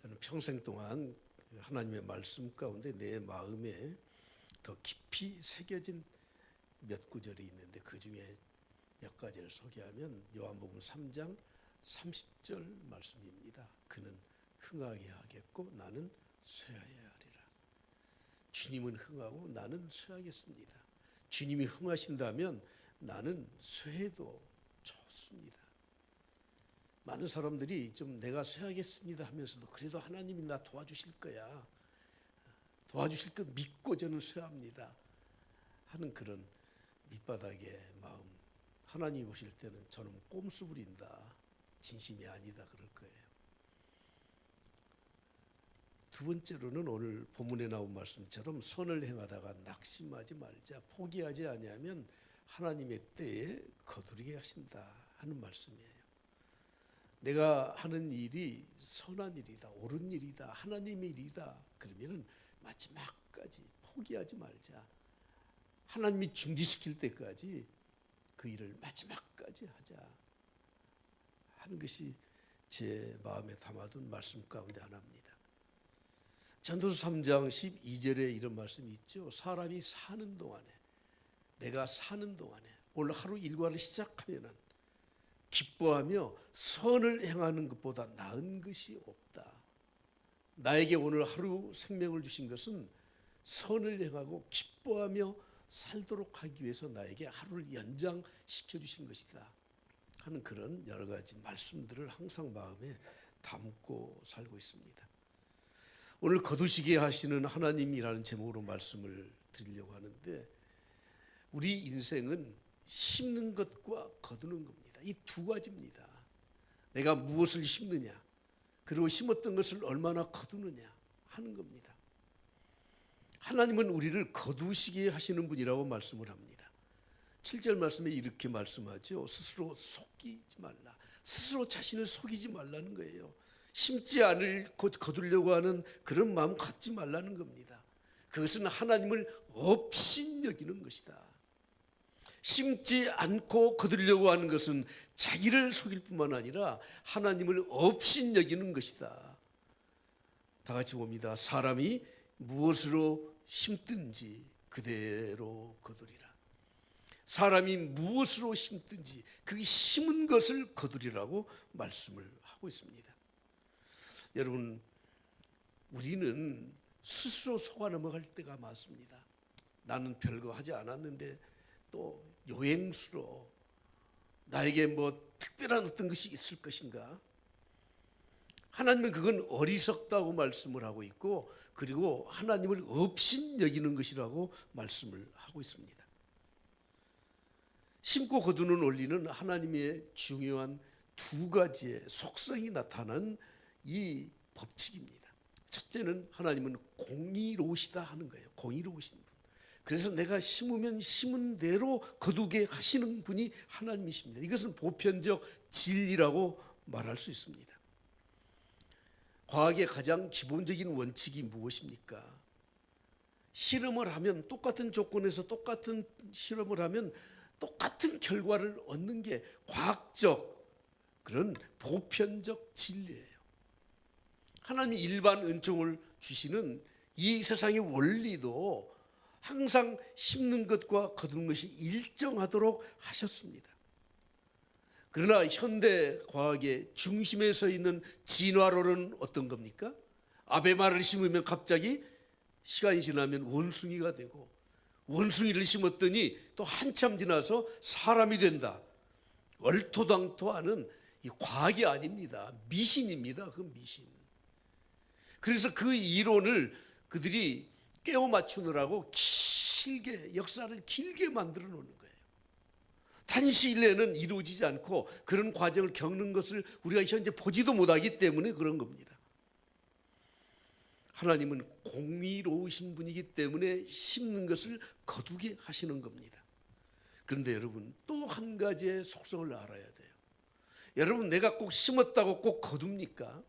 저는 평생 동안 하나님의 말씀 가운데 내 마음에 더 깊이 새겨진 몇 구절이 있는데 그 중에 몇 가지를 소개하면 요한복음 3장 30절 말씀입니다. 그는 흥하게 하겠고 나는 쇠하여야 하리라. 주님은 흥하고 나는 쇠하겠습니다. 주님이 흥하신다면 나는 쇠해도 좋습니다. 많은 사람들이 좀 내가 쇠하겠습니다 하면서도 그래도 하나님이 나 도와주실 거야, 도와주실 거 믿고 저는 쇠합니다 하는 그런 밑바닥의 마음, 하나님이 보실 때는 저는 꼼수 부린다, 진심이 아니다 그럴 거예요. 두 번째로는 오늘 본문에 나온 말씀처럼 선을 행하다가 낙심하지 말자, 포기하지 아니하면 하나님의 때에 거두리게 하신다 하는 말씀이에요. 내가 하는 일이 선한 일이다, 옳은 일이다, 하나님의 일이다 그러면은 마지막까지 포기하지 말자. 하나님이 준비시킬 때까지 그 일을 마지막까지 하자 하는 것이 제 마음에 담아둔 말씀 가운데 하나입니다. 전도서 3장 12절에 이런 말씀이 있죠. 사람이 사는 동안에, 내가 사는 동안에 오늘 하루 일과를 시작하면은 기뻐하며 선을 행하는 것보다 나은 것이 없다. 나에게 오늘 하루 생명을 주신 것은 선을 행하고 기뻐하며 살도록 하기 위해서 나에게 하루를 연장시켜 주신 것이다 하는 그런 여러 가지 말씀들을 항상 마음에 담고 살고 있습니다. 오늘 거두시게 하시는 하나님이라는 제목으로 말씀을 드리려고 하는데, 우리 인생은 심는 것과 거두는 겁니다. 이 두 가지입니다. 내가 무엇을 심느냐, 그리고 심었던 것을 얼마나 거두느냐 하는 겁니다. 하나님은 우리를 거두시게 하시는 분이라고 말씀을 합니다. 7절 말씀에 이렇게 말씀하죠. 스스로 속이지 말라. 스스로 자신을 속이지 말라는 거예요. 심지 않을 거두려고 하는 그런 마음 갖지 말라는 겁니다. 그것은 하나님을 업신여기는 것이다. 심지 않고 거두려고 하는 것은 자기를 속일 뿐만 아니라 하나님을 업신여기는 것이다. 다 같이 봅니다. 사람이 무엇으로 심든지 그대로 거두리라. 사람이 무엇으로 심든지 그 심은 것을 거두리라고 말씀을 하고 있습니다. 여러분, 우리는 스스로 속아 넘어갈 때가 많습니다. 나는 별거 하지 않았는데 또 요행수로 나에게 뭐 특별한 어떤 것이 있을 것인가? 하나님은 그건 어리석다고 말씀을 하고 있고, 그리고 하나님을 업신여기는 것이라고 말씀을 하고 있습니다. 심고 거두는 원리는 하나님의 중요한 두 가지의 속성이 나타난 이 법칙입니다. 첫째는 하나님은 공의로우시다 하는 거예요. 공의로우신 분. 그래서 내가 심으면 심은 대로 거두게 하시는 분이 하나님이십니다. 이것은 보편적 진리라고 말할 수 있습니다. 과학의 가장 기본적인 원칙이 무엇입니까? 실험을 하면, 똑같은 조건에서 똑같은 실험을 하면 똑같은 결과를 얻는 게 과학적 그런 보편적 진리예요. 하나님이 일반 은총을 주시는 이 세상의 원리도 항상 심는 것과 거두는 것이 일정하도록 하셨습니다. 그러나 현대 과학의 중심에 서 있는 진화론은 어떤 겁니까? 아베마를 심으면 갑자기 시간이 지나면 원숭이가 되고, 원숭이를 심었더니 또 한참 지나서 사람이 된다. 얼토당토하는 이 과학이 아닙니다. 미신입니다. 그 미신. 그래서 그 이론을 그들이 깨워 맞추느라고 길게, 역사를 길게 만들어 놓는 거예요. 단시일내는 이루어지지 않고 그런 과정을 겪는 것을 우리가 현재 보지도 못하기 때문에 그런 겁니다. 하나님은 공의로우신 분이기 때문에 심는 것을 거두게 하시는 겁니다. 그런데 여러분, 또 한 가지의 속성을 알아야 돼요. 여러분, 내가 꼭 심었다고 꼭 거둡니까?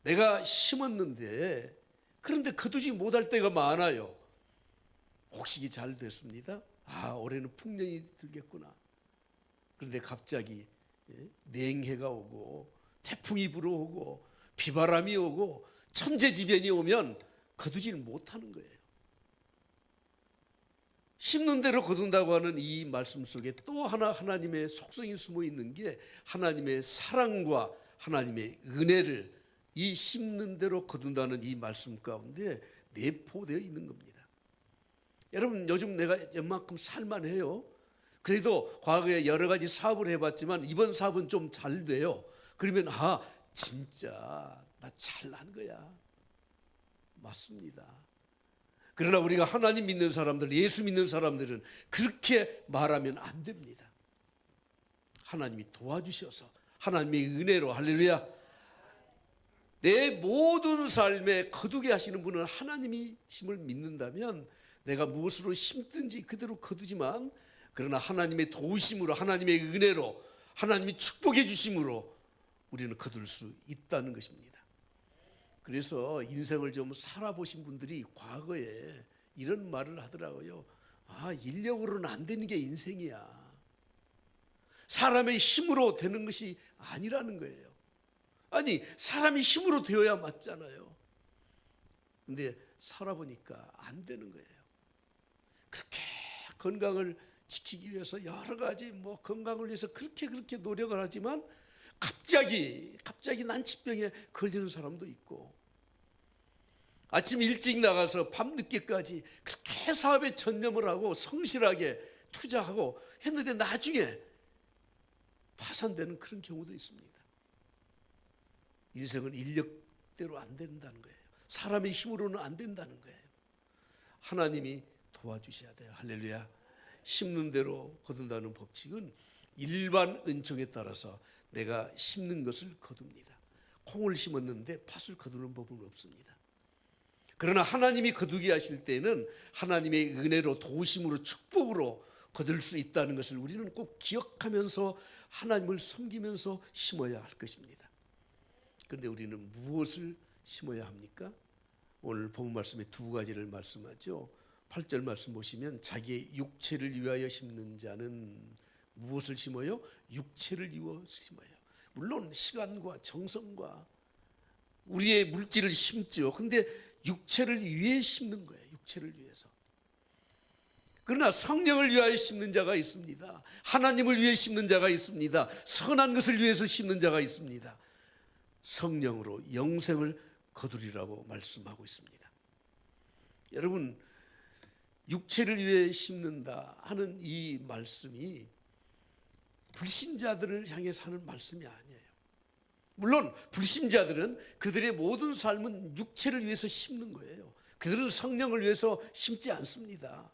내가 심었는데 그런데 거두지 못할 때가 많아요. 곡식이 잘 됐습니다. 올해는 풍년이 들겠구나. 그런데 갑자기 냉해가 오고 태풍이 불어오고 비바람이 오고 천재지변이 오면 거두질 못하는 거예요. 심는 대로 거둔다고 하는 이 말씀 속에 또 하나 하나님의 속성이 숨어 있는 게 하나님의 사랑과 하나님의 은혜를 이 심는 대로 거둔다는 이 말씀 가운데 내포되어 있는 겁니다. 여러분, 요즘 내가 웬만큼 살만해요. 그래도 과거에 여러 가지 사업을 해봤지만 이번 사업은 좀 잘 돼요. 그러면 진짜 나 잘난 거야. 맞습니다. 그러나 우리가 하나님 믿는 사람들, 예수 믿는 사람들은 그렇게 말하면 안 됩니다. 하나님이 도와주셔서 하나님의 은혜로, 할렐루야, 내 모든 삶에 거두게 하시는 분은 하나님이심을 믿는다면 내가 무엇으로 심든지 그대로 거두지만, 그러나 하나님의 도우심으로, 하나님의 은혜로, 하나님이 축복해 주심으로 우리는 거둘 수 있다는 것입니다. 그래서 인생을 좀 살아보신 분들이 과거에 이런 말을 하더라고요. 인력으로는 안 되는 게 인생이야. 사람의 힘으로 되는 것이 아니라는 거예요. 아니, 사람이 힘으로 되어야 맞잖아요. 근데 살아보니까 안 되는 거예요. 그렇게 건강을 지키기 위해서 여러 가지 건강을 위해서 그렇게 노력을 하지만 갑자기 난치병에 걸리는 사람도 있고, 아침 일찍 나가서 밤 늦게까지 그렇게 사업에 전념을 하고 성실하게 투자하고 했는데 나중에 파산되는 그런 경우도 있습니다. 인생은 인력대로 안 된다는 거예요. 사람의 힘으로는 안 된다는 거예요. 하나님이 도와주셔야 돼요. 할렐루야. 심는 대로 거둔다는 법칙은 일반 은총에 따라서 내가 심는 것을 거둡니다. 콩을 심었는데 팥을 거두는 법은 없습니다. 그러나 하나님이 거두게 하실 때는 하나님의 은혜로, 도우심으로, 축복으로 거둘 수 있다는 것을 우리는 꼭 기억하면서 하나님을 섬기면서 심어야 할 것입니다. 그런데 우리는 무엇을 심어야 합니까? 오늘 본 말씀에 두 가지를 말씀하죠. 8절 말씀 보시면 자기의 육체를 위하여 심는 자는 무엇을 심어요? 육체를 위하여 심어요. 물론 시간과 정성과 우리의 물질을 심죠. 그런데 육체를 위해 심는 거예요. 육체를 위해서. 그러나 성령을 위하여 심는 자가 있습니다. 하나님을 위해 심는 자가 있습니다. 선한 것을 위해서 심는 자가 있습니다. 성령으로 영생을 거두리라고 말씀하고 있습니다. 여러분, 육체를 위해 심는다 하는 이 말씀이 불신자들을 향해서 하는 말씀이 아니에요. 물론 불신자들은 그들의 모든 삶은 육체를 위해서 심는 거예요. 그들은 성령을 위해서 심지 않습니다.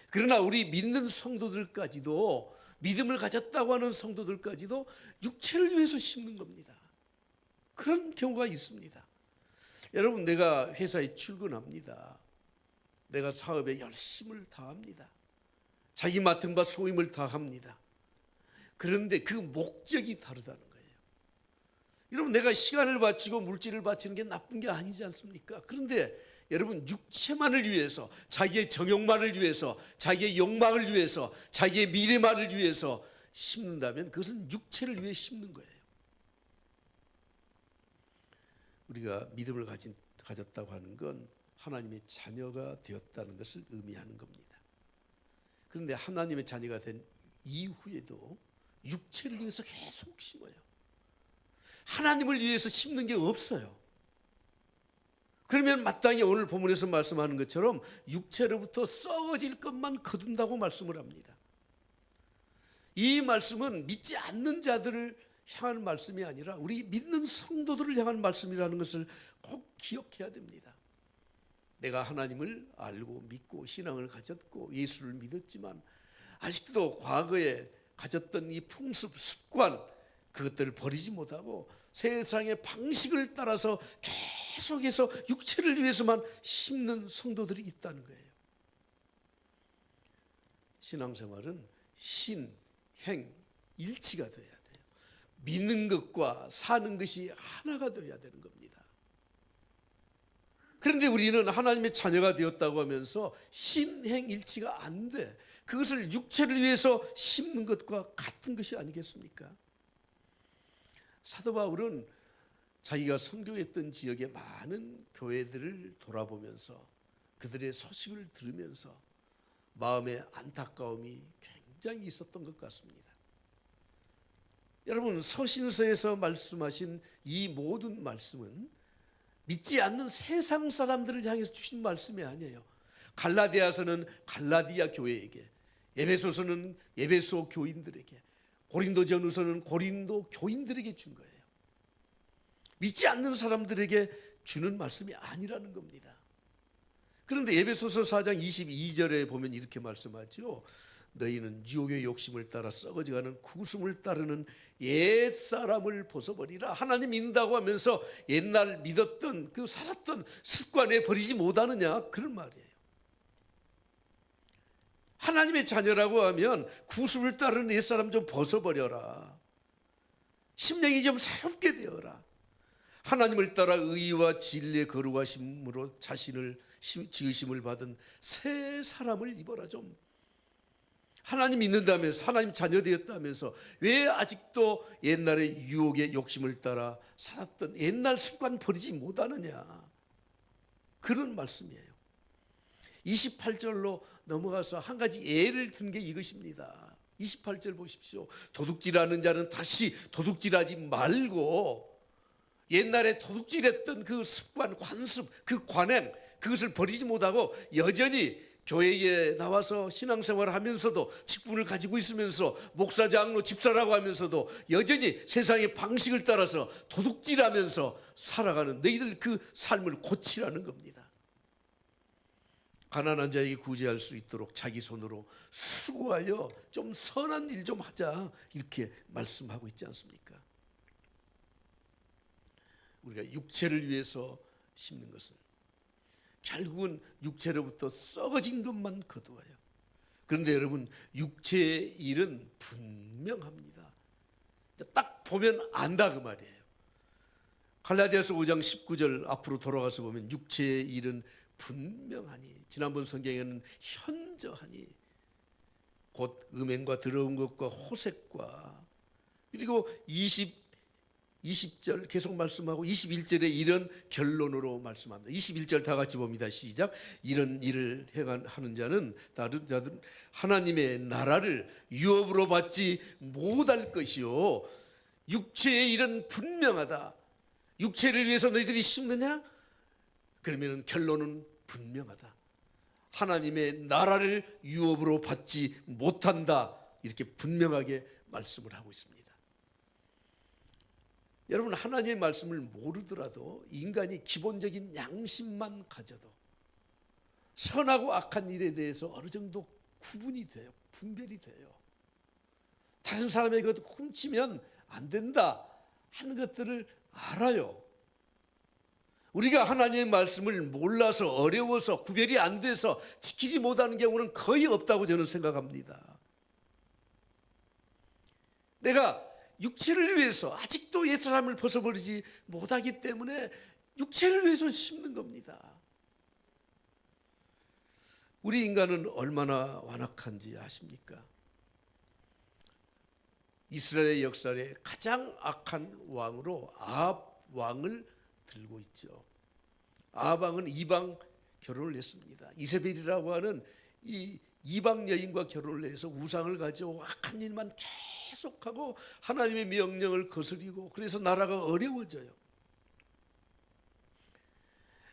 그러나 우리 믿는 성도들까지도, 믿음을 가졌다고 하는 성도들까지도 육체를 위해서 심는 겁니다. 그런 경우가 있습니다. 여러분, 내가 회사에 출근합니다. 내가 사업에 열심을 다합니다. 자기 맡은 바 소임을 다합니다. 그런데 그 목적이 다르다는 거예요. 여러분, 내가 시간을 바치고 물질을 바치는 게 나쁜 게 아니지 않습니까? 그런데 여러분, 육체만을 위해서, 자기의 정욕만을 위해서, 자기의 욕망을 위해서, 자기의 미래만을 위해서 심는다면 그것은 육체를 위해 심는 거예요. 우리가 믿음을 가졌다고 하는 건 하나님의 자녀가 되었다는 것을 의미하는 겁니다. 그런데 하나님의 자녀가 된 이후에도 육체를 위해서 계속 심어요. 하나님을 위해서 심는 게 없어요. 그러면 마땅히 오늘 본문에서 말씀하는 것처럼 육체로부터 썩어질 것만 거둔다고 말씀을 합니다. 이 말씀은 믿지 않는 자들을 향한 말씀이 아니라 우리 믿는 성도들을 향한 말씀이라는 것을 꼭 기억해야 됩니다. 내가 하나님을 알고 믿고 신앙을 가졌고 예수를 믿었지만 아직도 과거에 가졌던 이 풍습, 습관, 그것들을 버리지 못하고 세상의 방식을 따라서 계속해서 육체를 위해서만 심는 성도들이 있다는 거예요. 신앙생활은 신, 행, 일치가 되어야 돼요. 믿는 것과 사는 것이 하나가 되어야 되는 겁니다. 그런데 우리는 하나님의 자녀가 되었다고 하면서 신행일치가 안 돼. 그것을 육체를 위해서 심는 것과 같은 것이 아니겠습니까? 사도 바울은 자기가 선교했던 지역의 많은 교회들을 돌아보면서 그들의 소식을 들으면서 마음의 안타까움이 굉장히 있었던 것 같습니다. 여러분, 서신서에서 말씀하신 이 모든 말씀은 믿지 않는 세상 사람들을 향해서 주신 말씀이 아니에요. 갈라디아서는 갈라디아 교회에게, 에베소서는 에베소 교인들에게, 고린도전후서는 고린도 교인들에게 준 거예요. 믿지 않는 사람들에게 주는 말씀이 아니라는 겁니다. 그런데 에베소서 4장 22절에 보면 이렇게 말씀하죠. 너희는 유혹의 욕심을 따라 썩어져가는 구슴을 따르는 옛사람을 벗어버리라. 하나님 믿는다고 하면서 옛날 믿었던 그 살았던 습관에 버리지 못하느냐, 그런 말이에요. 하나님의 자녀라고 하면 구습을 따르는 옛사람 좀 벗어버려라. 심령이 좀 새롭게 되어라. 하나님을 따라 의와 진리의 거룩하심으로 자신을 지으심을 받은 새 사람을 입어라. 좀 하나님 믿는다면서, 하나님 자녀 되었다면서 왜 아직도 옛날의 유혹의 욕심을 따라 살았던 옛날 습관 버리지 못하느냐, 그런 말씀이에요. 28절로 넘어가서 한 가지 예를 든 게 이것입니다. 28절 보십시오. 도둑질하는 자는 다시 도둑질하지 말고 옛날에 도둑질했던 그 습관, 관습, 그 관행, 그것을 버리지 못하고 여전히 교회에 나와서 신앙생활을 하면서도 직분을 가지고 있으면서 목사, 장로, 집사라고 하면서도 여전히 세상의 방식을 따라서 도둑질하면서 살아가는 너희들 그 삶을 고치라는 겁니다. 가난한 자에게 구제할 수 있도록 자기 손으로 수고하여 좀 선한 일 좀 하자, 이렇게 말씀하고 있지 않습니까? 우리가 육체를 위해서 심는 것은 결국은 육체로부터 썩어진 것만 거두어요. 그런데 여러분, 육체의 일은 분명합니다. 딱 보면 안다, 그 말이에요. 갈라디아서 5장 19절 앞으로 돌아가서 보면 육체의 일은 분명하니, 지난번 성경에는 현저하니, 곧 음행과 더러운 것과 호색과, 그리고 20절 계속 말씀하고 21절에 이런 결론으로 말씀합니다. 21절 다 같이 봅니다. 시작. 이런 일을 행하는 자는 다른 자들은 하나님의 나라를 유업으로 받지 못할 것이요, 육체의 일은 분명하다. 육체를 위해서 너희들이 심느냐? 그러면 결론은 분명하다. 하나님의 나라를 유업으로 받지 못한다. 이렇게 분명하게 말씀을 하고 있습니다. 여러분, 하나님의 말씀을 모르더라도 인간이 기본적인 양심만 가져도 선하고 악한 일에 대해서 어느 정도 구분이 돼요. 분별이 돼요. 다른 사람의 것 훔치면 안 된다 하는 것들을 알아요. 우리가 하나님의 말씀을 몰라서, 어려워서, 구별이 안 돼서 지키지 못하는 경우는 거의 없다고 저는 생각합니다. 내가 육체를 위해서 아직도 옛사람을 벗어버리지 못하기 때문에 육체를 위해서 심는 겁니다. 우리 인간은 얼마나 완악한지 아십니까? 이스라엘의 역사에 가장 악한 왕으로 아합 왕을 들고 있죠. 아합 왕은 이방 결혼을 했습니다. 이세벨이라고 하는 이 이방 여인과 결혼을 해서 우상을 가지고 악한 일만 계속하고 하나님의 명령을 거스리고, 그래서 나라가 어려워져요.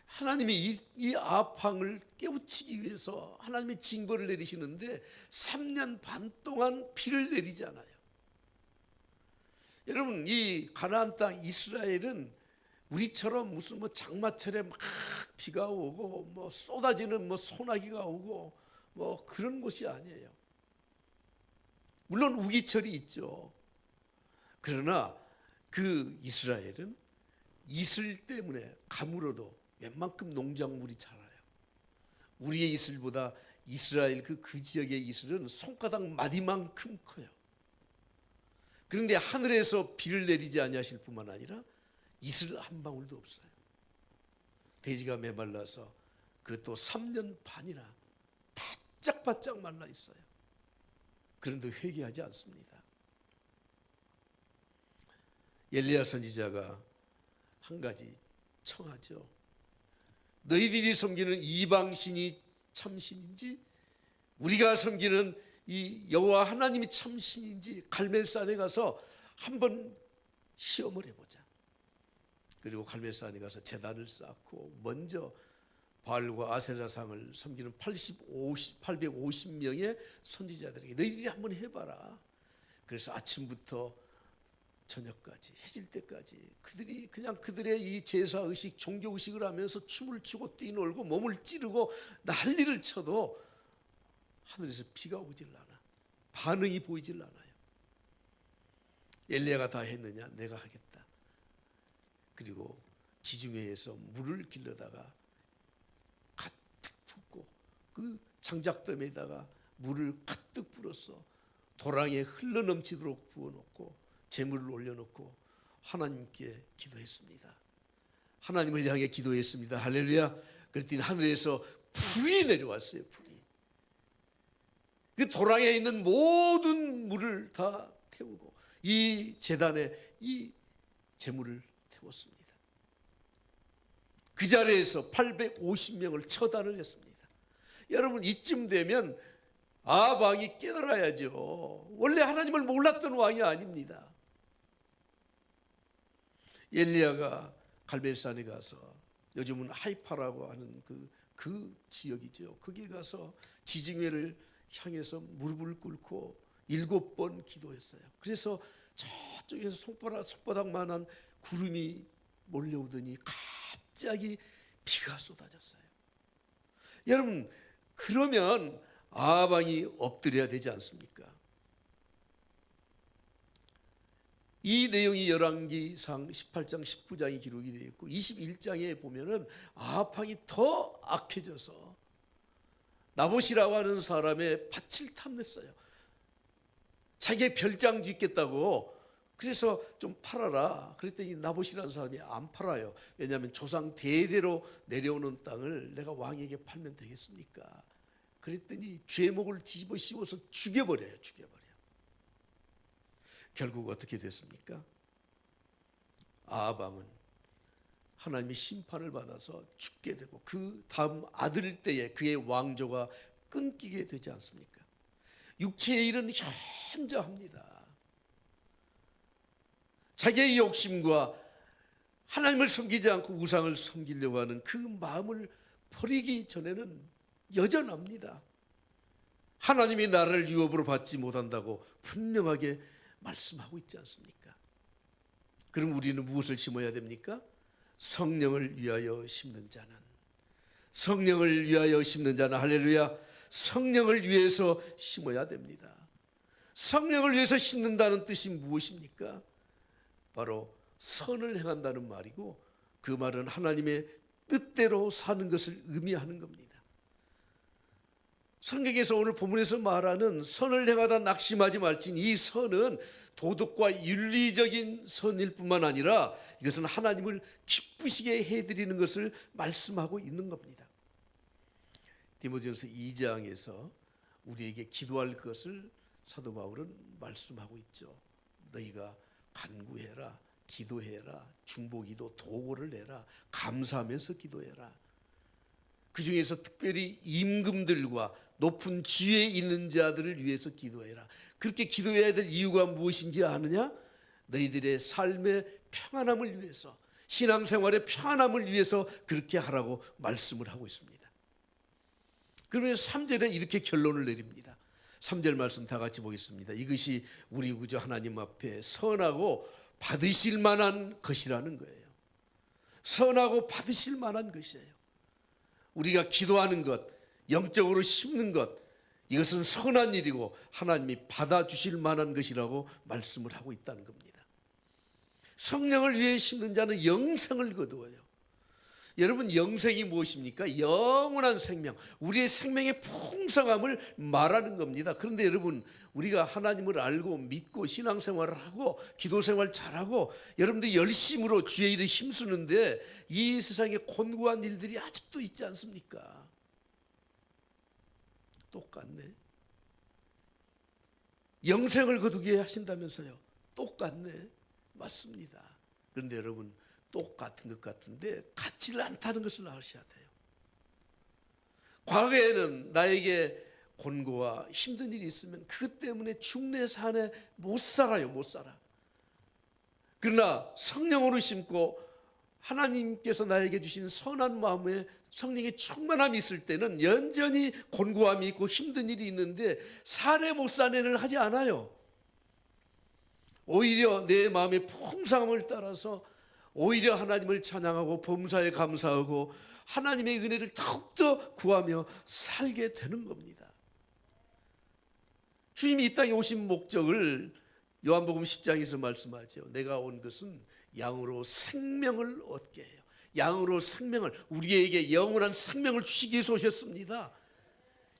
하나님이 이 아합 왕을 깨우치기 위해서 하나님의 징벌을 내리시는데 3년 반 동안 비를 내리지 않아요. 여러분, 이 가나안 땅 이스라엘은 우리처럼 무슨 장마철에 막 비가 오고 쏟아지는 소나기가 오고 그런 곳이 아니에요. 물론 우기철이 있죠. 그러나 그 이스라엘은 이슬 때문에 가물어도 웬만큼 농작물이 자라요. 우리의 이슬보다 이스라엘 그 지역의 이슬은 손가락 마디만큼 커요. 그런데 하늘에서 비를 내리지 아니하실 뿐만 아니라 이슬 한 방울도 없어요. 대지가 메말라서 그것도 3년 반이나 바짝바짝 말라 있어요. 그런데 회개하지 않습니다. 엘리야 선지자가 한 가지 청하죠. 너희들이 섬기는 이방신이 참신인지 우리가 섬기는 이 여호와 하나님이 참신인지 갈멜산에 가서 한번 시험을 해보자. 그리고 갈멜산에 가서 제단을 쌓고 먼저 바알과 아세라상을 섬기는 850명의 선지자들에게 너희들이 한번 해봐라. 그래서 아침부터 저녁까지 해질 때까지 그들이 그냥 그들의 이 제사의식 종교의식을 하면서 춤을 추고 뛰놀고 몸을 찌르고 난리를 쳐도 하늘에서 비가 오질 않아. 반응이 보이질 않아요. 엘리야가 다 했느냐? 내가 하겠다. 그리고 지중해에서 물을 길러다가 가득 붓고 그 장작더미에다가 물을 가득 불어서 도랑에 흘러넘치도록 부어놓고 재물을 올려놓고 하나님께 기도했습니다. 하나님을 향해 기도했습니다. 할렐루야. 그랬더니 하늘에서 불이 내려왔어요. 불이. 그 도랑에 있는 모든 물을 다 태우고 이 제단에 이 재물을 태웠습니다. 그 자리에서 850명을 처단을 했습니다. 여러분 이쯤 되면 아방이 깨달아야죠. 원래 하나님을 몰랐던 왕이 아닙니다. 엘리야가 갈멜산에 가서 요즘은 하이파라고 하는 그 지역이죠. 거기에 가서 지중해를 향해서 무릎을 꿇고 7번 기도했어요. 그래서 저쪽에서 손바닥만한 구름이 몰려오더니 갑자기 비가 쏟아졌어요. 여러분 그러면 아방이 엎드려야 되지 않습니까? 이 내용이 열왕기상 18장 19장에 기록이 되어 있고 21장에 보면은 아합왕이 더 악해져서 나봇이라고 하는 사람의 밭을 탐냈어요. 자기의 별장 짓겠다고 그래서 좀 팔아라. 그랬더니 나봇이라는 사람이 안 팔아요. 왜냐하면 조상 대대로 내려오는 땅을 내가 왕에게 팔면 되겠습니까? 그랬더니 죄목을 뒤집어 씌워서 죽여버려요. 결국 어떻게 됐습니까? 아합 왕은 하나님의 심판을 받아서 죽게 되고 그 다음 아들 때에 그의 왕조가 끊기게 되지 않습니까? 육체의 일은 현저합니다. 자기의 욕심과 하나님을 섬기지 않고 우상을 섬기려고 하는 그 마음을 버리기 전에는 여전합니다. 하나님이 나를 유업으로 받지 못한다고 분명하게 말씀하고 있지 않습니까? 그럼 우리는 무엇을 심어야 됩니까? 성령을 위하여 심는 자는, 성령을 위하여 심는 자는, 할렐루야, 성령을 위해서 심어야 됩니다. 성령을 위해서 심는다는 뜻이 무엇입니까? 바로 선을 행한다는 말이고 그 말은 하나님의 뜻대로 사는 것을 의미하는 겁니다. 성경에서 오늘 본문에서 말하는 선을 행하다 낙심하지 말진 이 선은 도덕과 윤리적인 선일 뿐만 아니라 이것은 하나님을 기쁘시게 해드리는 것을 말씀하고 있는 겁니다. 디모데전서 2장에서 우리에게 기도할 것을 사도 바울은 말씀하고 있죠. 너희가 간구해라, 기도해라, 중보기도, 도고를 해라, 감사하면서 기도해라. 그 중에서 특별히 임금들과 높은 지위에 있는 자들을 위해서 기도해라. 그렇게 기도해야 될 이유가 무엇인지 아느냐? 너희들의 삶의 평안함을 위해서, 신앙생활의 평안함을 위해서 그렇게 하라고 말씀을 하고 있습니다. 그러면서 3절에 이렇게 결론을 내립니다. 3절 말씀 다 같이 보겠습니다. 이것이 우리 구주 하나님 앞에 선하고 받으실 만한 것이라는 거예요. 선하고 받으실 만한 것이에요. 우리가 기도하는 것, 영적으로 심는 것, 이것은 선한 일이고 하나님이 받아주실 만한 것이라고 말씀을 하고 있다는 겁니다. 성령을 위해 심는 자는 영생을 거두어요. 여러분, 영생이 무엇입니까? 영원한 생명, 우리의 생명의 풍성함을 말하는 겁니다. 그런데 여러분, 우리가 하나님을 알고 믿고 신앙생활을 하고 기도생활 잘하고 여러분들이 열심으로 주의 일에 힘쓰는데 이 세상에 곤고한 일들이 아직도 있지 않습니까? 똑같네. 영생을 거두게 하신다면서요. 똑같네. 맞습니다. 그런데 여러분, 똑같은 것 같은데 같지를 않다는 것을 아셔야 돼요. 과거에는 나에게 곤고와 힘든 일이 있으면 그것 때문에 중내 산에 못 살아요. 못 살아. 그러나 성령으로 심고 하나님께서 나에게 주신 선한 마음에 성령의 충만함이 있을 때는 여전히 곤고함이 있고 힘든 일이 있는데 살에 못 사내를 하지 않아요. 오히려 내 마음의 풍성함을 따라서 오히려 하나님을 찬양하고 범사에 감사하고 하나님의 은혜를 더욱더 구하며 살게 되는 겁니다. 주님이 이 땅에 오신 목적을 요한복음 10장에서 말씀하죠. 내가 온 것은 양으로 생명을 얻게 해요. 양으로 생명을, 우리에게 영원한 생명을 주시기 위해서 오셨습니다.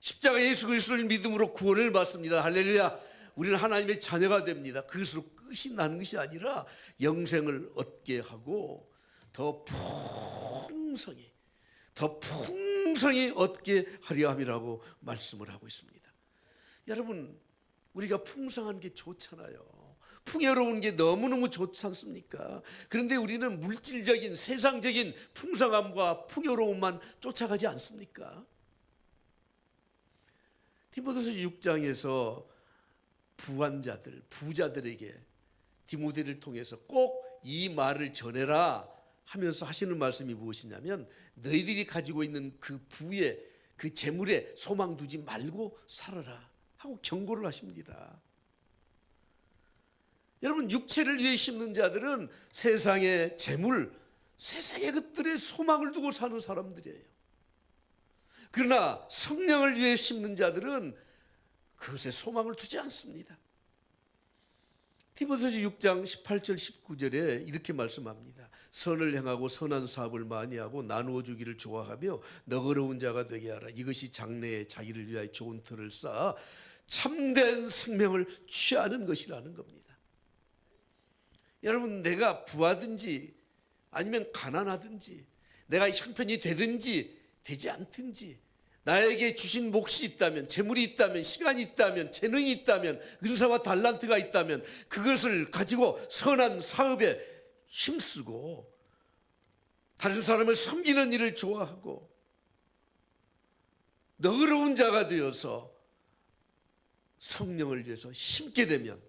십자가 예수 그리스도를 믿음으로 구원을 받습니다. 할렐루야. 우리는 하나님의 자녀가 됩니다. 그것으로 끝이 나는 것이 아니라 영생을 얻게 하고 더 풍성히 얻게 하려 함이라고 말씀을 하고 있습니다. 여러분, 우리가 풍성한 게 좋잖아요. 풍요로운 게 너무너무 좋지 않습니까? 그런데 우리는 물질적인 세상적인 풍성함과 풍요로움만 쫓아가지 않습니까? 디모데후서 6장에서 부한자들, 부자들에게 디모데를 통해서 꼭 이 말을 전해라 하면서 하시는 말씀이 무엇이냐면 너희들이 가지고 있는 그 부에, 그 재물에 소망 두지 말고 살아라 하고 경고를 하십니다. 여러분, 육체를 위해 심는 자들은 세상의 재물, 세상의 것들에 소망을 두고 사는 사람들이에요. 그러나 성령을 위해 심는 자들은 그것에 소망을 두지 않습니다. 디모데후서 6장 18절 19절에 이렇게 말씀합니다. 선을 행하고 선한 사업을 많이 하고 나누어 주기를 좋아하며 너그러운 자가 되게 하라. 이것이 장래에 자기를 위하여 좋은 터를 쌓아 참된 생명을 취하는 것이라는 겁니다. 여러분, 내가 부하든지 아니면 가난하든지 내가 형편이 되든지 되지 않든지 나에게 주신 몫이 있다면, 재물이 있다면, 시간이 있다면, 재능이 있다면, 은사와 달란트가 있다면 그것을 가지고 선한 사업에 힘쓰고 다른 사람을 섬기는 일을 좋아하고 너그러운 자가 되어서 성령을 위해서 심게 되면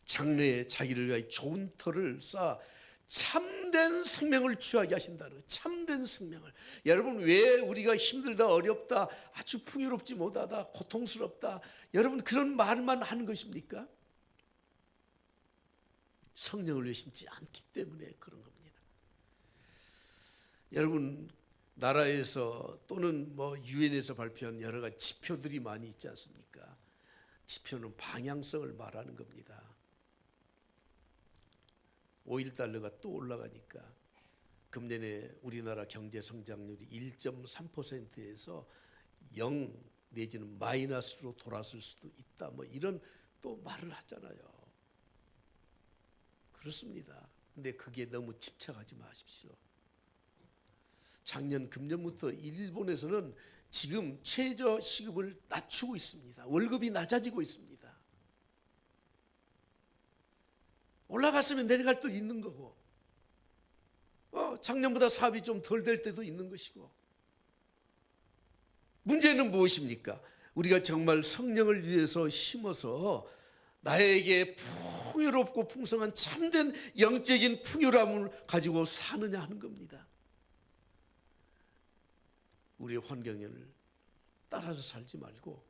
장래에 자기를 위하여 좋은 터를 쌓아 참된 생명을 취하게 하신다는 거예요. 참된 생명을. 여러분, 왜 우리가 힘들다, 어렵다, 아주 풍요롭지 못하다, 고통스럽다, 여러분 그런 말만 하는 것입니까? 성령을 위해 심지 않기 때문에 그런 겁니다. 여러분, 나라에서 또는 유엔에서 발표한 여러 가지 지표들이 많이 있지 않습니까? 지표는 방향성을 말하는 겁니다. 오일 달러가 또 올라가니까 금년에 우리나라 경제 성장률이 1.3%에서 0 내지는 마이너스로 돌아설 수도 있다. 이런 또 말을 하잖아요. 그렇습니다. 근데 그게 너무 집착하지 마십시오. 작년 금년부터 일본에서는 지금 최저 시급을 낮추고 있습니다. 월급이 낮아지고 있습니다. 올라갔으면 내려갈 때도 있는 거고, 작년보다 사업이 좀 덜 될 때도 있는 것이고. 문제는 무엇입니까? 우리가 정말 성령을 위해서 심어서 나에게 풍요롭고 풍성한 참된 영적인 풍요함을 가지고 사느냐 하는 겁니다. 우리의 환경을 따라서 살지 말고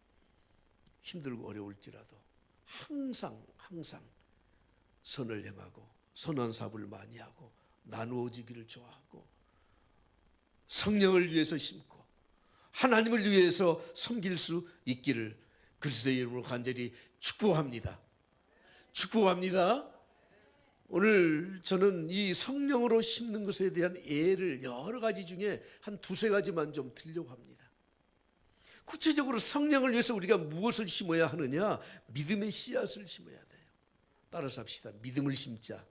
힘들고 어려울지라도 항상 선을 행하고 선한 사업을 많이 하고 나누어 주기를 좋아하고 성령을 위해서 심고 하나님을 위해서 섬길 수 있기를 그리스도의 이름으로 간절히 축복합니다. 오늘 저는 이 성령으로 심는 것에 대한 예를 여러 가지 중에 한 두세 가지만 좀 드리려고 합니다. 구체적으로 성령을 위해서 우리가 무엇을 심어야 하느냐? 믿음의 씨앗을 심어야 돼요. 따라서 합시다. 믿음을 심자.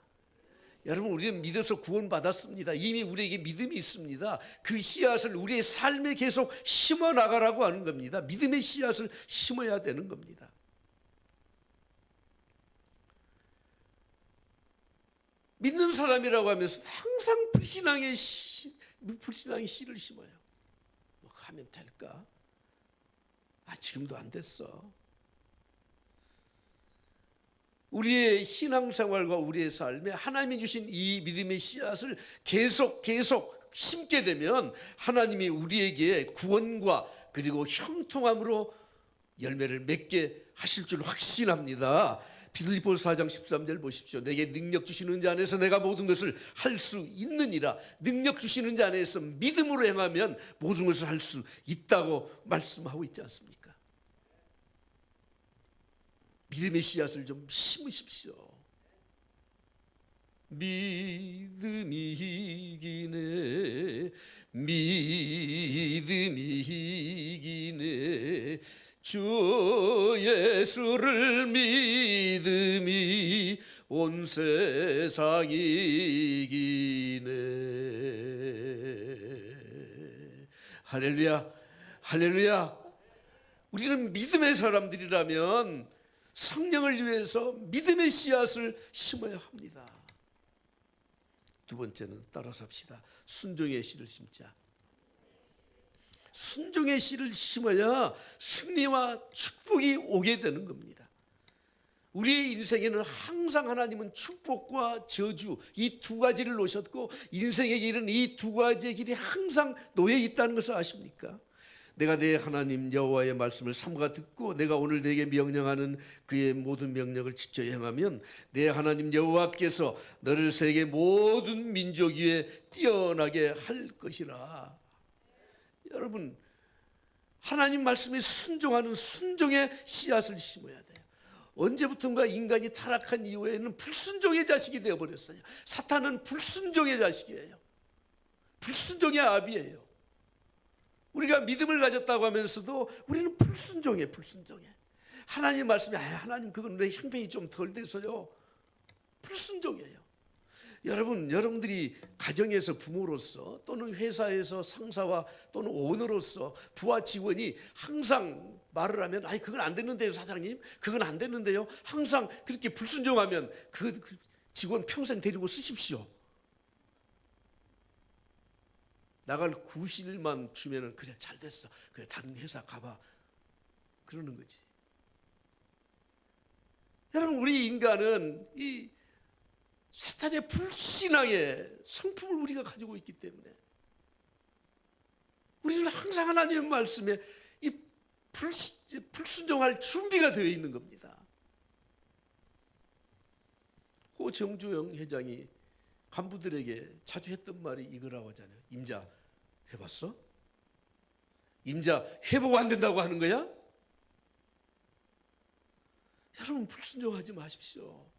여러분, 우리는 믿어서 구원받았습니다. 이미 우리에게 믿음이 있습니다. 그 씨앗을 우리의 삶에 계속 심어 나가라고 하는 겁니다. 믿음의 씨앗을 심어야 되는 겁니다. 믿는 사람이라고 하면서 항상 불신앙의 씨를 심어요. 뭐 하면 될까? 지금도 안 됐어. 우리의 신앙생활과 우리의 삶에 하나님이 주신 이 믿음의 씨앗을 계속 심게 되면 하나님이 우리에게 구원과 그리고 형통함으로 열매를 맺게 하실 줄 확신합니다. 빌립보서 4장 13절 보십시오. 내게 능력 주시는 자 안에서 내가 모든 것을 할 수 있느니라. 능력 주시는 자 안에서 믿음으로 행하면 모든 것을 할 수 있다고 말씀하고 있지 않습니까? 믿음의 씨앗을 좀 심으십시오. 믿음이 이기네, 믿음이 이기네, 주 예수를 믿음이 온 세상 이기네. 할렐루야, 할렐루야. 우리는 믿음의 사람들이라면 성령을 위해서 믿음의 씨앗을 심어야 합니다. 두 번째는 따라서 합시다. 순종의 씨를 심자. 순종의 씨를 심어야 승리와 축복이 오게 되는 겁니다. 우리의 인생에는 항상 하나님은 축복과 저주 이 두 가지를 놓으셨고 인생의 길은 이 두 가지의 길이 항상 놓여 있다는 것을 아십니까? 내가 내 하나님 여호와의 말씀을 삼가 듣고 내가 오늘 내게 명령하는 그의 모든 명령을 지켜 행하면 내 하나님 여호와께서 너를 세계 모든 민족 위에 뛰어나게 할 것이라. 여러분, 하나님 말씀에 순종하는 순종의 씨앗을 심어야 돼요. 언제부턴가 인간이 타락한 이후에는 불순종의 자식이 되어버렸어요. 사탄은 불순종의 자식이에요. 불순종의 아비예요. 우리가 믿음을 가졌다고 하면서도 우리는 불순종해. 하나님 말씀에 하나님 그건 내 형편이 좀 덜 돼서요. 불순종해요. 여러분들이 가정에서 부모로서 또는 회사에서 상사와 또는 오너로서 부하 직원이 항상 말을 하면 그건 안 되는데요 사장님, 그건 안 되는데요, 항상 그렇게 불순종하면 그 직원 평생 데리고 쓰십시오. 나갈 구실만 주면은 그래 잘 됐어, 그래 다른 회사 가봐, 그러는 거지. 여러분, 우리 인간은 이 사탄의 불신앙의 성품을 우리가 가지고 있기 때문에 우리는 항상 하나님의 말씀에 이 불순종할 준비가 되어 있는 겁니다. 호정주영 회장이 간부들에게 자주 했던 말이 이거라고 하잖아요. 임자 해봤어? 임자 해보고 안 된다고 하는 거야? 여러분, 불순종하지 마십시오.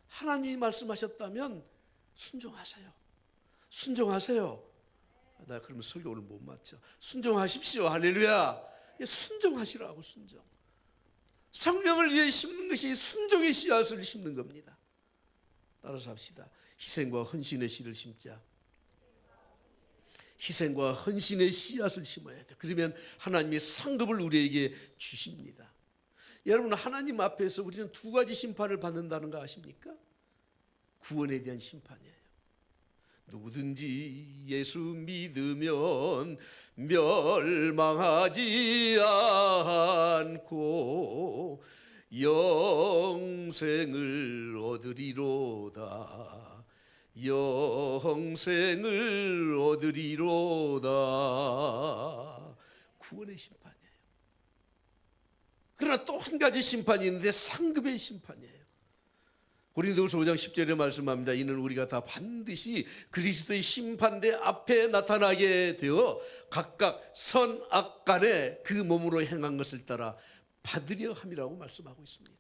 하나님이 말씀하셨다면 순종하세요. 순종하세요. 나 그러면 설교 오늘 못 마쳐. 순종하십시오. 할렐루야. 순종하시라고. 순종. 성령을 위해 심는 것이 순종의 씨앗을 심는 겁니다. 따라서 합시다. 희생과 헌신의 씨를 심자. 희생과 헌신의 씨앗을 심어야 돼. 그러면 하나님이 상급을 우리에게 주십니다. 여러분, 하나님 앞에서 우리는 두 가지 심판을 받는다는 거 아십니까? 구원에 대한 심판이에요. 누구든지 예수 믿으면 멸망하지 않고 영생을 얻으리로다. 영생을 얻으리로다. 구원의 심판이에요. 그러나 또 한 가지 심판이 있는데 상급의 심판이에요. 고린도후서 5장 10절에 말씀합니다. 이는 우리가 다 반드시 그리스도의 심판대 앞에 나타나게 되어 각각 선악간에 그 몸으로 행한 것을 따라 받으려 함이라고 말씀하고 있습니다.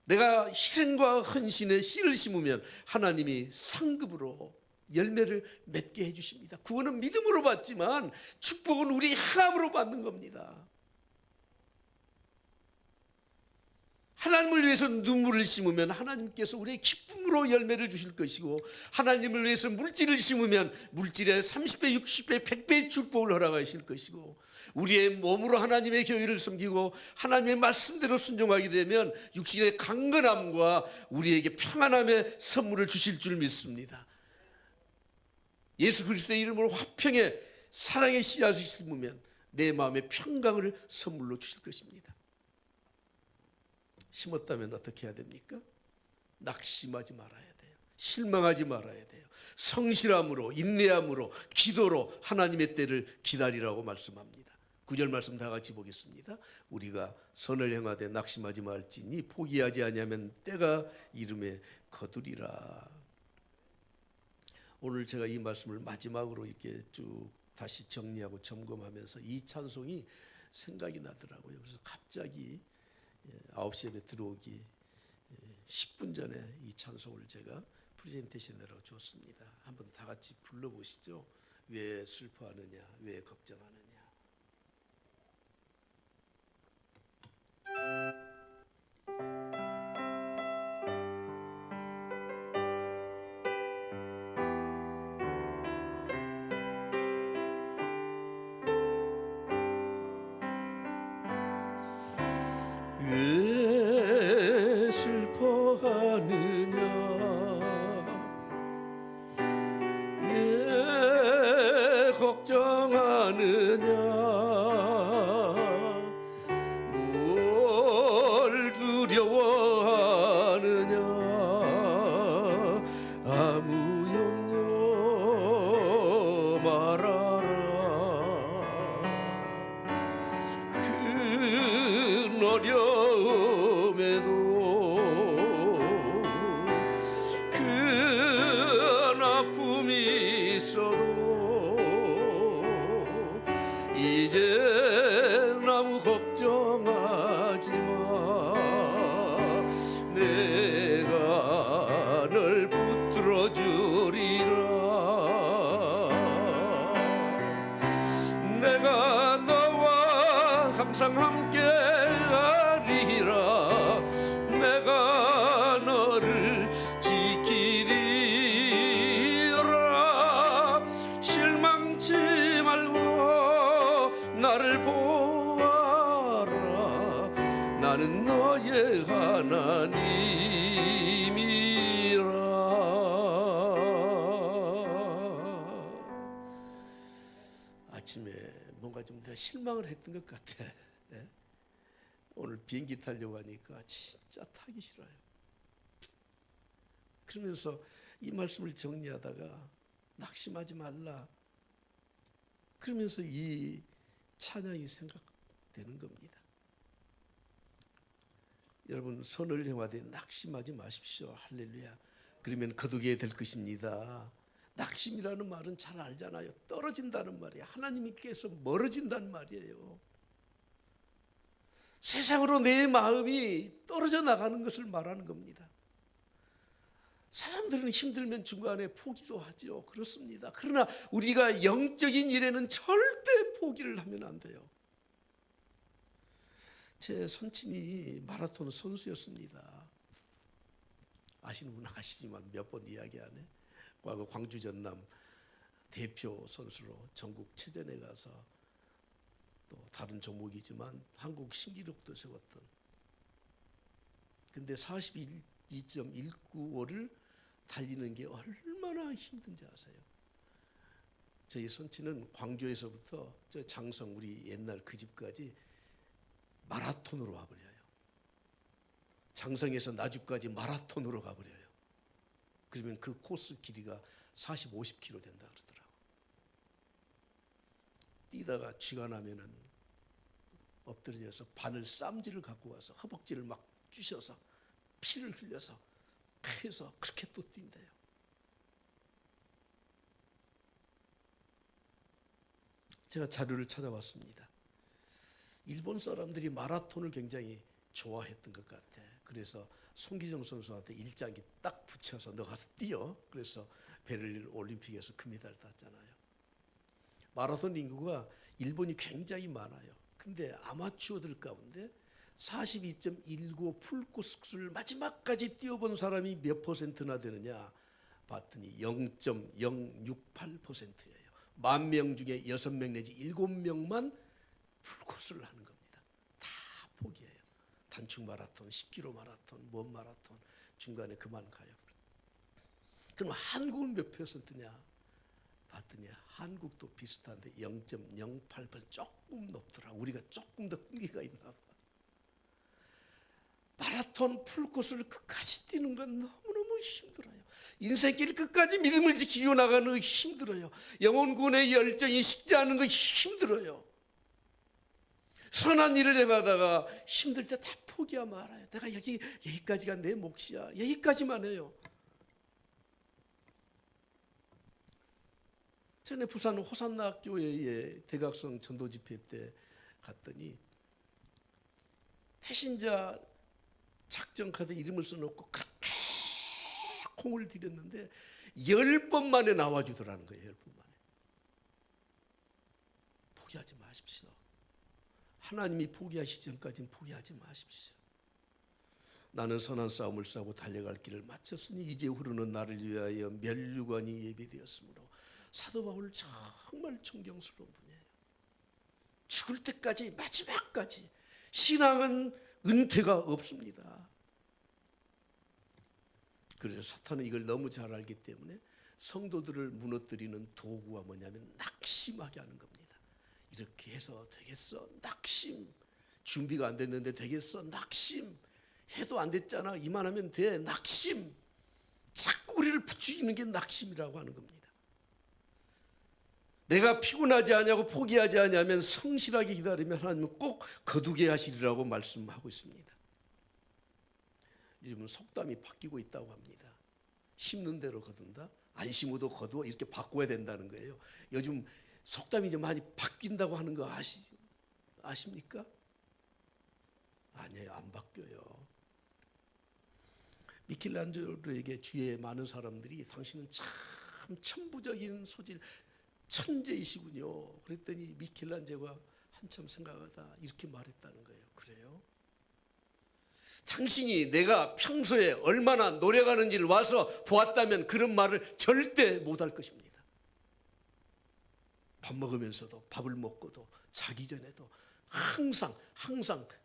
내가 희생과 헌신의 씨를 심으면 하나님이 상급으로 열매를 맺게 해주십니다. 구원은 믿음으로 받지만 축복은 우리 행함으로 받는 겁니다. 하나님을 위해서 눈물을 심으면 하나님께서 우리의 기쁨으로 열매를 주실 것이고, 하나님을 위해서 물질을 심으면 물질에 30배, 60배, 100배의 축복을 허락하실 것이고, 우리의 몸으로 하나님의 교회를 섬기고 하나님의 말씀대로 순종하게 되면 육신의 강건함과 우리에게 평안함의 선물을 주실 줄 믿습니다. 예수 그리스도의 이름으로 화평의 사랑의 씨앗을 심으면 내 마음의 평강을 선물로 주실 것입니다. 심었다면 어떻게 해야 됩니까? 낙심하지 말아야 돼요. 실망하지 말아야 돼요. 성실함으로, 인내함으로, 기도로 하나님의 때를 기다리라고 말씀합니다. 9절 말씀 다 같이 보겠습니다. 우리가 선을 행하되 낙심하지 말지니 포기하지 아니하면 때가 이름에 거두리라. 오늘 제가 이 말씀을 마지막으로 이렇게 쭉 다시 정리하고 점검하면서 이 찬송이 생각이 나더라고요. 그래서 갑자기 9시 예배 들어오기 10분 전에 이 찬송을 제가 프레젠테이션으로 줬습니다. 한번 다 같이 불러보시죠. 왜 슬퍼하느냐, 왜 걱정하느냐. 왜 슬퍼하느냐, 왜 걱정하느냐, 뭘 두려워하느냐, 아무 염려 말아라. 큰 어려움에도 큰 아픔이 있어도 이제 아무 걱정하지 마. 내가 널 붙들어 주리라. 내가 너와 항상 함께 하리라. 내가 너를 지키리라. 실망치 말고 나를 보아라. 나는 너의 하나님이라. 아침에 뭔가 좀 내가 실망을 했던 것 같아. 예? 오늘 비행기 타려고 하니까 진짜 타기 싫어요. 그러면서 이 말씀을 정리하다가 낙심하지 말라. 그러면서 이 찬양이 생각되는 겁니다. 여러분, 선을 행하되 낙심하지 마십시오. 할렐루야. 그러면 거두게 될 것입니다. 낙심이라는 말은 잘 알잖아요. 떨어진다는 말이에요. 하나님께서 멀어진다는 말이에요. 세상으로 내 마음이 떨어져 나가는 것을 말하는 겁니다. 사람들은 힘들면 중간에 포기도 하죠. 그렇습니다. 그러나 우리가 영적인 일에는 절대 포기를 하면 안 돼요. 제 선친이 마라톤 선수였습니다. 아시는 분은 아시지만 몇 번 이야기 안 해. 과거 광주 전남 대표 선수로 전국 체전에 가서 또 다른 종목이지만 한국 신기록도 세웠던. 근데 42.195를 달리는 게 얼마나 힘든지 아세요? 저희 선친은 광주에서부터 저 장성 우리 옛날 그 집까지 마라톤으로 와버려요. 장성에서 나주까지 마라톤으로 가버려요. 그러면 그 코스 길이가 40, 50km 된다 그러더라고. 뛰다가 쥐가 나면은 엎드려져서 바늘 쌈지를 갖고 와서 허벅지를 막 쑤셔서 피를 흘려서 해서 그렇게 또 뛴대요. 제가 자료를 찾아봤습니다. 일본 사람들이 마라톤을 굉장히 좋아했던 것 같아. 그래서 송기정 선수한테 일장기 딱 붙여서 너 가서 뛰어. 그래서 베를린 올림픽에서 금메달 땄잖아요. 마라톤 인구가 일본이 굉장히 많아요. 근데 아마추어들 가운데 42.195 풀코스를 마지막까지 뛰어본 사람이 몇 퍼센트나 되느냐 봤더니 0.068%예요. 10,000명 중에 6명 내지 7명만 풀코스를 하는 겁니다. 다 포기해요. 단축 마라톤, 10km 마라톤, 먼 마라톤 중간에 그만 가요. 그럼 한국은 몇 %냐 봤더니 한국도 비슷한데 0.08% 조금 높더라. 우리가 조금 더 끈기가 있나 봐. 마라톤 풀코스를 끝까지 뛰는 건 너무너무 힘들어요. 인생길 끝까지 믿음을 지키고 나가는 거 힘들어요. 영혼구원의 열정이 식지 않는 거 힘들어요. 선한 일을 행하다가 힘들 때 다 포기하면 알아요. 내가 여기까지가 내 몫이야. 여기까지만 해요. 전에 부산 호산나 교회의 대각성 전도 집회 때 갔더니 태신자 작정 카드 이름을 써놓고 그렇게 콩을 들였는데 10번 만에 나와주더라는 거예요. 10번 만에. 포기하지 마십시오. 하나님이 포기하시기 전까지는 포기하지 마십시오. 나는 선한 싸움을 싸고 달려갈 길을 마쳤으니 이제 흐르는 나를 위하여 면류관이 예비되었으므로. 사도 바울 정말 존경스러운 분이에요. 죽을 때까지 마지막까지 신앙은 은퇴가 없습니다. 그래서 사탄은 이걸 너무 잘 알기 때문에 성도들을 무너뜨리는 도구가 뭐냐면 낙심하게 하는 겁니다. 이렇게 해서 되겠어? 낙심. 준비가 안 됐는데 되겠어? 낙심. 해도 안 됐잖아. 이만하면 돼. 낙심. 자꾸 우리를 부추기는 게 낙심이라고 하는 겁니다. 내가 피곤하지 않냐고 포기하지 않냐면 성실하게 기다리면 하나님은 꼭 거두게 하시리라고 말씀하고 있습니다. 요즘은 속담이 바뀌고 있다고 합니다. 심는 대로 거둔다. 안 심어도 거두어 이렇게 바꿔야 된다는 거예요. 요즘 속담이 이제 많이 바뀐다고 하는 거 아십니까? 아니에요. 안 바뀌어요. 미켈란젤로에게 주위에 많은 사람들이 당신은 참 천부적인 소질 천재이시군요. 그랬더니 미켈란젤로가 한참 생각하다 이렇게 말했다는 거예요. 그래요? 당신이 내가 평소에 얼마나 노력하는지를 와서 보았다면 그런 말을 절대 못할 것입니다. 밥 먹으면서도 밥을 먹고도 자기 전에도 항상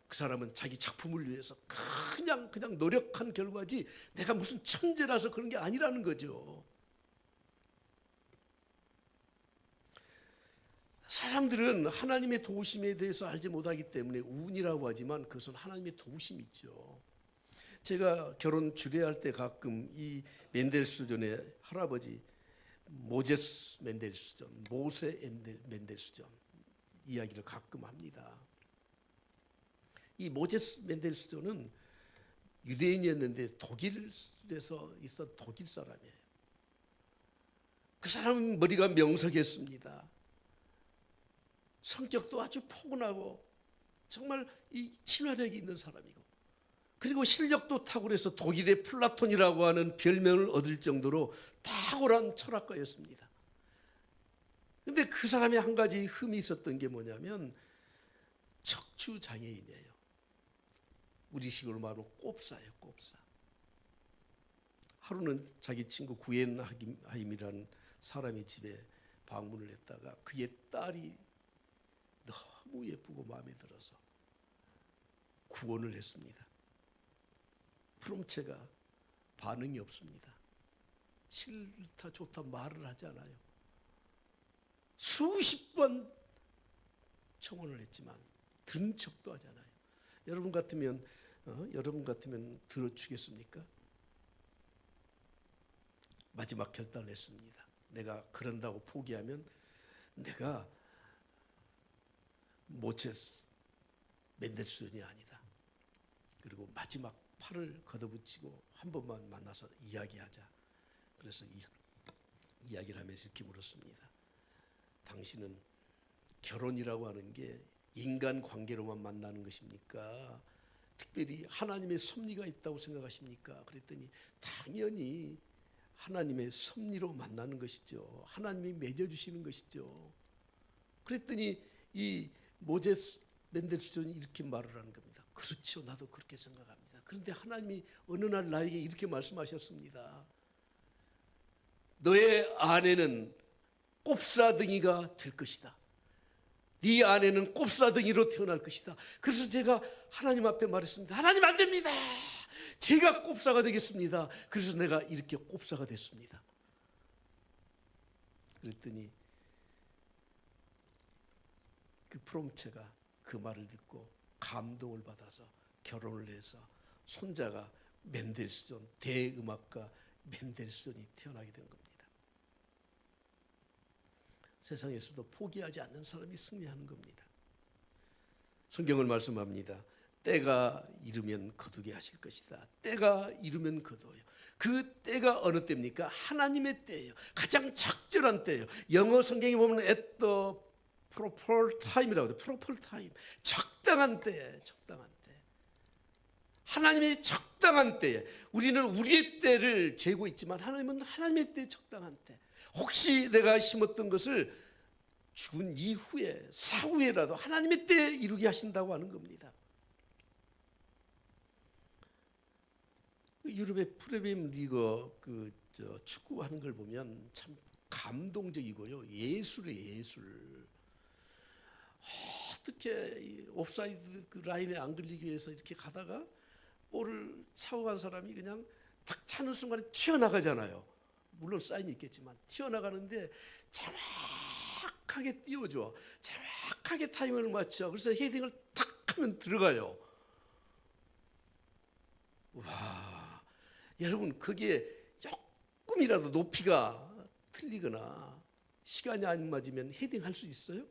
그 사람은 자기 작품을 위해서 그냥 노력한 결과지 내가 무슨 천재라서 그런 게 아니라는 거죠. 사람들은 하나님의 도우심에 대해서 알지 못하기 때문에 운이라고 하지만 그것은 하나님의 도우심이죠. 제가 결혼 주례할 때 가끔 이 멘델스존의 할아버지 모제스 멘델스존, 모세 멘델스존 이야기를 가끔 합니다. 이 모제스 멘델스존은 유대인이었는데 독일에서 있던 독일 사람이에요. 그 사람은 머리가 명석했습니다. 성격도 아주 포근하고 정말 이 친화력이 있는 사람이고 그리고 실력도 탁월해서 독일의 플라톤이라고 하는 별명을 얻을 정도로 탁월한 철학가였습니다. 그런데 그 사람이 한 가지 흠이 있었던 게 뭐냐면 척추장애인이에요. 우리식으로 말하면 꼽사예요. 꼽사. 하루는 자기 친구 구엔하임이라는 사람의 집에 방문을 했다가 그의 딸이 너무 예쁘고 마음에 들어서 구원을 했습니다. 프롬체가 반응이 없습니다. 싫다 좋다 말을 하지 않아요. 수십 번 청혼을 했지만 들은 척도 하지 않아요. 여러분 같으면 들어주겠습니까? 마지막 결단을 했습니다. 내가 그런다고 포기하면 내가 모체스 멘델스존이 아니다. 그리고 마지막 팔을 걷어붙이고 한 번만 만나서 이야기하자. 그래서 이야기를 하면서 이렇게 물었습니다. 당신은 결혼이라고 하는 게 인간 관계로만 만나는 것입니까? 특별히 하나님의 섭리가 있다고 생각하십니까? 그랬더니 당연히 하나님의 섭리로 만나는 것이죠. 하나님이 맺어주시는 것이죠. 그랬더니 이 모제스 멘델스존이 이렇게 말을 하는 겁니다. 그렇죠. 나도 그렇게 생각합니다. 그런데 하나님이 어느 날 나에게 이렇게 말씀하셨습니다. 너의 아내는 꼽사등이가 될 것이다. 네 아내는 꼽사등이로 태어날 것이다. 그래서 제가 하나님 앞에 말했습니다. 하나님 안 됩니다. 제가 꼽사가 되겠습니다. 그래서 내가 이렇게 꼽사가 됐습니다. 그랬더니 그 프롬체가 그 말을 듣고 감동을 받아서 결혼을 해서 손자가 멘델스존, 대음악가 멘델스존이 태어나게 된 겁니다. 세상에서도 포기하지 않는 사람이 승리하는 겁니다. 성경을 말씀합니다. 때가 이르면 거두게 하실 것이다. 때가 이르면 거두어요. 그 때가 어느 때입니까? 하나님의 때예요. 가장 적절한 때예요. 영어 성경에 보면 at the proper time이라고 해요. proper time. 적당한 때예요. 적당한 때. 하나님의 적당한 때에 우리는 우리의 때를 재고 있지만 하나님은 하나님의 때 적당한 때. 혹시 내가 심었던 것을 죽은 이후에 사후에라도 하나님의 때에 이루게 하신다고 하는 겁니다. 유럽의 프리미엄 리그 축구하는 걸 보면 참 감동적이고요. 예술이에요, 예술. 어떻게 옵사이드 그 라인에 안 걸리기 위해서 이렇게 가다가 볼을 차고 간 사람이 그냥 딱 차는 순간에 튀어나가잖아요. 물론 사인이 있겠지만 튀어나가는데 정확하게 띄워줘. 정확하게 타이밍을 맞춰. 그래서 헤딩을 탁 하면 들어가요. 와, 여러분 거기에 조금이라도 높이가 틀리거나 시간이 안 맞으면 헤딩할 수 있어요?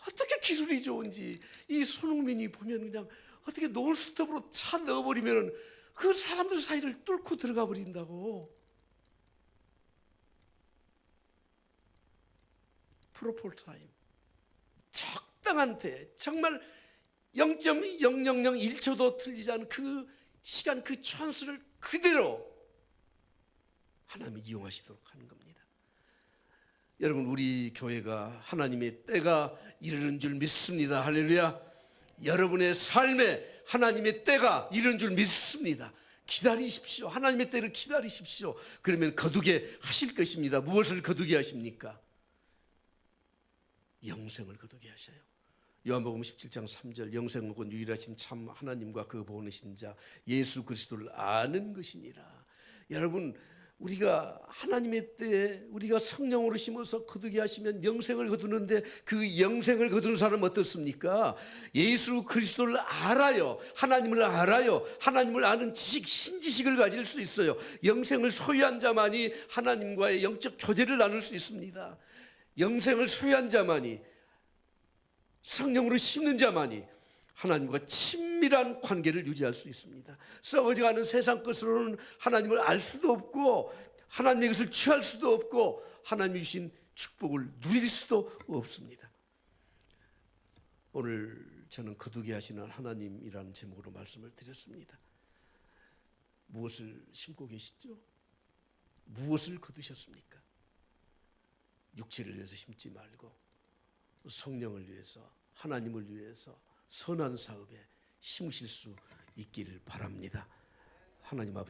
어떻게 기술이 좋은지 이 손흥민이 보면 그냥 어떻게 논스톱으로 차 넣어버리면 그 사람들 사이를 뚫고 들어가 버린다고. 프로폴 타임, 적당한 때, 정말 0.0001초도 틀리지 않은 그 시간, 그 찬스를 그대로 하나님이 이용하시도록 하는 겁니다. 여러분, 우리 교회가 하나님의 때가 이르는 줄 믿습니다. 할렐루야. 여러분의 삶에 하나님의 때가 이르는 줄 믿습니다. 기다리십시오. 하나님의 때를 기다리십시오. 그러면 거두게 하실 것입니다. 무엇을 거두게 하십니까? 영생을 거두게 하셔요. 요한복음 17장 3절, 영생을 곧 유일하신 참 하나님과 그 보내신 자 예수 그리스도를 아는 것이니라. 여러분, 우리가 하나님의 때에 우리가 성령으로 심어서 거두게 하시면 영생을 거두는데, 그 영생을 거두는 사람은 어떻습니까? 예수 그리스도를 알아요. 하나님을 알아요. 하나님을 아는 지식, 신지식을 가질 수 있어요. 영생을 소유한 자만이 하나님과의 영적 교제를 나눌 수 있습니다. 영생을 소유한 자만이, 성령으로 심는 자만이 하나님과 친밀한 관계를 유지할 수 있습니다. 썩어져가는 세상 것으로는 하나님을 알 수도 없고 하나님의 것을 취할 수도 없고 하나님이 주신 축복을 누릴 수도 없습니다. 오늘 저는 거두게 하시는 하나님이라는 제목으로 말씀을 드렸습니다. 무엇을 심고 계시죠? 무엇을 거두셨습니까? 육체를 위해서 심지 말고 성령을 위해서, 하나님을 위해서 선한 사업에 심으실 수 있기를 바랍니다. 하나님 아버지